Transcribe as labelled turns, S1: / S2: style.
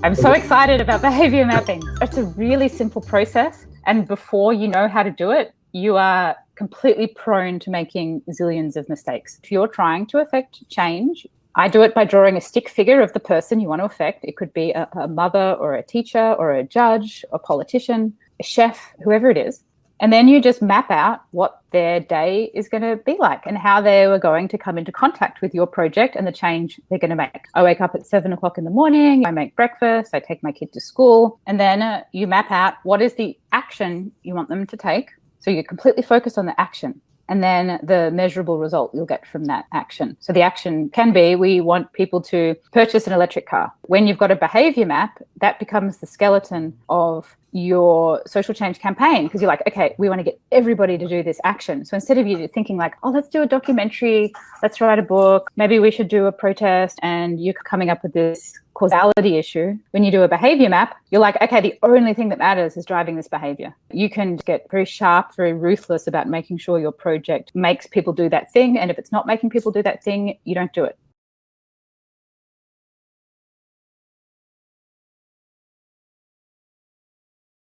S1: I'm so excited about behavior mapping. It's a really simple process. And before you know how to do it, you are completely prone to making zillions of mistakes. If you're trying to affect change, I do it by drawing a stick figure of the person you want to affect. It could be a mother or a teacher or a judge, a politician, a chef, whoever it is. And then you just map out what their day is going to be like and how they were going to come into contact with your project and the change they're going to make. I wake up at 7 o'clock in the morning, I make breakfast, I take my kid to school, and then you map out what is the action you want them to take. So you're completely focused on the action and then the measurable result you'll get from that action. So the action can be, we want people to purchase an electric car. When you've got a behavior map, that becomes the skeleton of your social change campaign, because you're like, okay, we want to get everybody to do this action. So instead of you thinking like, oh, let's do a documentary, let's write a book, maybe we should do a protest, and you're coming up with this causality issue, when you do a behavior map, you're like, okay, the only thing that matters is driving this behavior. You can get very sharp, very ruthless about making sure your project makes people do that thing. And if it's not making people do that thing, you don't do it.